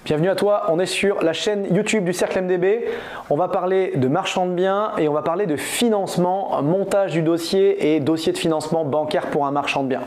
Bienvenue à toi, on est sur la chaîne YouTube du Cercle MDB. On va parler de marchand de biens et on va parler de financement, montage du dossier et dossier de financement bancaire pour un marchand de biens.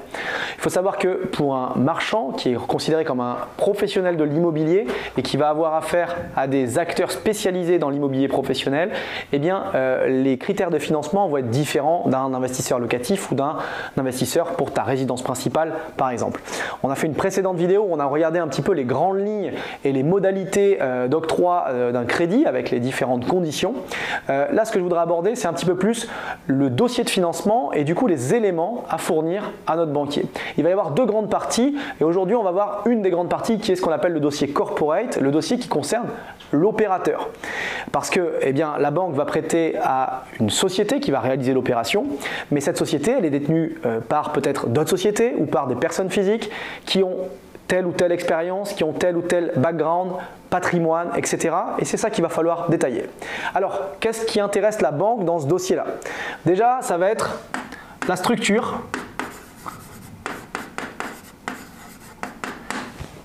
Il faut savoir que pour un marchand qui est considéré comme un professionnel de l'immobilier et qui va avoir affaire à des acteurs spécialisés dans l'immobilier professionnel, eh bien, les critères de financement vont être différents d'un investisseur locatif ou d'un investisseur pour ta résidence principale par exemple. On a fait une précédente vidéo où on a regardé un petit peu les grandes lignes et les modalités d'octroi d'un crédit avec les différentes conditions. Là, ce que je voudrais aborder, c'est un petit peu plus le dossier de financement et du coup les éléments à fournir à notre banquier. Il va y avoir deux grandes parties et aujourd'hui, on va voir une des grandes parties qui est ce qu'on appelle le dossier corporate, le dossier qui concerne l'opérateur. Parce que eh bien, la banque va prêter à une société qui va réaliser l'opération, mais cette société, elle est détenue par peut-être d'autres sociétés ou par des personnes physiques qui ont telle ou telle expérience, qui ont tel ou tel background, patrimoine, etc. Et c'est ça qu'il va falloir détailler. Alors, qu'est-ce qui intéresse la banque dans ce dossier-là? Déjà, ça va être la structure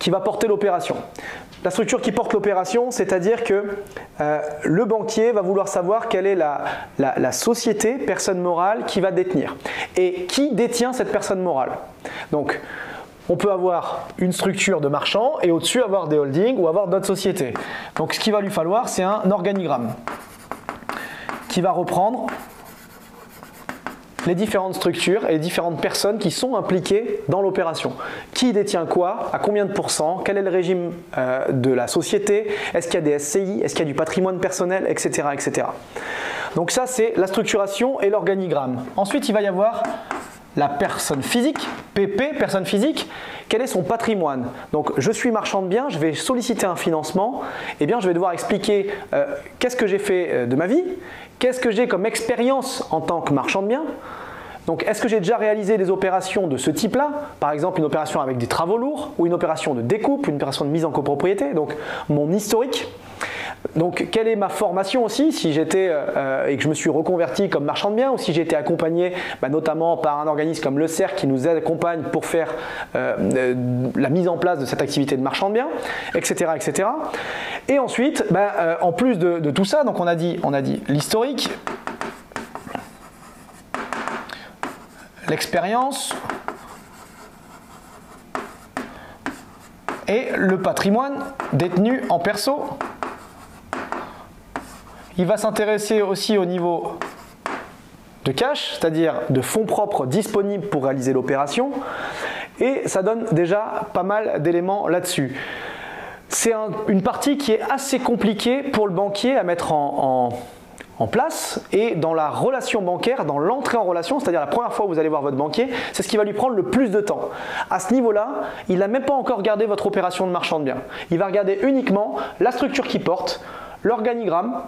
qui va porter l'opération. La structure qui porte l'opération, c'est-à-dire que le banquier va vouloir savoir quelle est la société, personne morale, qui va détenir. Et qui détient cette personne morale? Donc, on peut avoir une structure de marchand et au-dessus avoir des holdings ou avoir d'autres sociétés. Donc ce qu'il va lui falloir, c'est un organigramme qui va reprendre les différentes structures et les différentes personnes qui sont impliquées dans l'opération. Qui détient quoi, à combien de pourcents, quel est le régime de la société, est-ce qu'il y a des SCI, est-ce qu'il y a du patrimoine personnel, etc. etc. Donc ça, c'est la structuration et l'organigramme. Ensuite, il va y avoir la personne physique, PP, personne physique, quel est son patrimoine? Donc je suis marchand de biens, je vais solliciter un financement, eh bien je vais devoir expliquer qu'est-ce que j'ai fait de ma vie, qu'est-ce que j'ai comme expérience en tant que marchand de biens. Donc est-ce que j'ai déjà réalisé des opérations de ce type-là? Par exemple une opération avec des travaux lourds ou une opération de découpe, une opération de mise en copropriété, donc mon historique. Donc, quelle est ma formation aussi, si j'étais et que je me suis reconverti comme marchand de biens ou si j'ai été accompagné notamment par un organisme comme le Cercle qui nous accompagne pour faire la mise en place de cette activité de marchand de biens, etc. etc. Et ensuite, en plus de tout ça, donc on a dit l'historique, l'expérience et le patrimoine détenu en perso. Il va s'intéresser aussi au niveau de cash, c'est-à-dire de fonds propres disponibles pour réaliser l'opération. Et ça donne déjà pas mal d'éléments là-dessus. C'est une partie qui est assez compliquée pour le banquier à mettre en place et dans la relation bancaire, dans l'entrée en relation, c'est-à-dire la première fois où vous allez voir votre banquier, c'est ce qui va lui prendre le plus de temps. À ce niveau-là, il n'a même pas encore regardé votre opération de marchand de biens. Il va regarder uniquement la structure qu'il porte, l'organigramme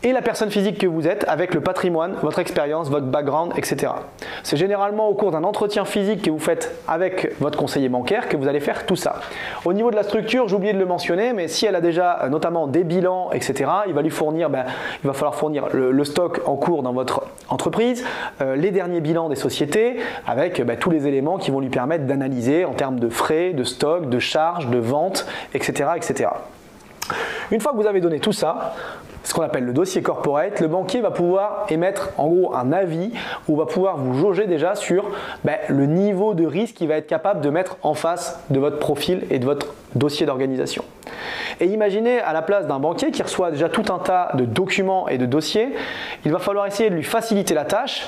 et la personne physique que vous êtes avec le patrimoine, votre expérience, votre background, etc. C'est généralement au cours d'un entretien physique que vous faites avec votre conseiller bancaire que vous allez faire tout ça. Au niveau de la structure, j'ai oublié de le mentionner, mais si elle a déjà notamment des bilans, etc., il va falloir fournir le stock en cours dans votre entreprise, les derniers bilans des sociétés avec tous les éléments qui vont lui permettre d'analyser en termes de frais, de stock, de charges, de ventes, etc., etc. Une fois que vous avez donné tout ça, ce qu'on appelle le dossier corporate, le banquier va pouvoir émettre en gros un avis ou va pouvoir vous jauger déjà sur le niveau de risque qu'il va être capable de mettre en face de votre profil et de votre dossier d'organisation. Et imaginez à la place d'un banquier qui reçoit déjà tout un tas de documents et de dossiers, il va falloir essayer de lui faciliter la tâche.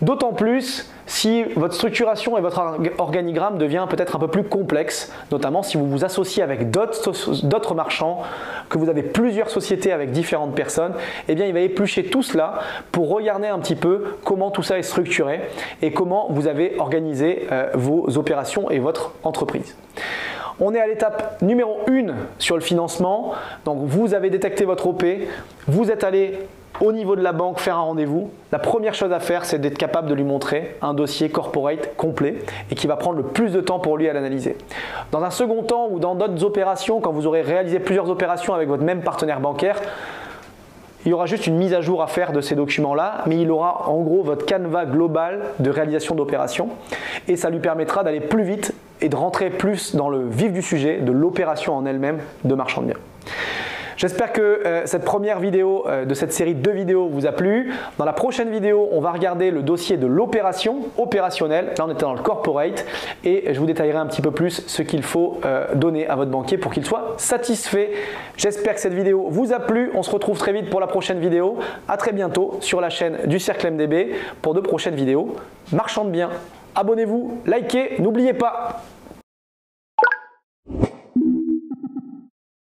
D'autant plus si votre structuration et votre organigramme devient peut-être un peu plus complexe, notamment si vous vous associez avec d'autres marchands, que vous avez plusieurs sociétés avec différentes personnes, eh bien il va éplucher tout cela pour regarder un petit peu comment tout ça est structuré et comment vous avez organisé vos opérations et votre entreprise. On est à l'étape numéro 1 sur le financement. Donc vous avez détecté votre OP, vous êtes allé au niveau de la banque faire un rendez-vous. La première chose à faire, c'est d'être capable de lui montrer un dossier corporate complet et qui va prendre le plus de temps pour lui à l'analyser. Dans un second temps ou dans d'autres opérations, quand vous aurez réalisé plusieurs opérations avec votre même partenaire bancaire, il y aura juste une mise à jour à faire de ces documents-là, mais il aura en gros votre canevas global de réalisation d'opérations et ça lui permettra d'aller plus vite et de rentrer plus dans le vif du sujet de l'opération en elle-même de marchand de biens. J'espère que cette première vidéo de cette série de vidéos vous a plu. Dans la prochaine vidéo, on va regarder le dossier de l'opération opérationnelle. Là, on était dans le corporate et je vous détaillerai un petit peu plus ce qu'il faut donner à votre banquier pour qu'il soit satisfait. J'espère que cette vidéo vous a plu. On se retrouve très vite pour la prochaine vidéo. À très bientôt sur la chaîne du Cercle MDB pour de prochaines vidéos. Marchand de biens. Abonnez-vous, likez, n'oubliez pas.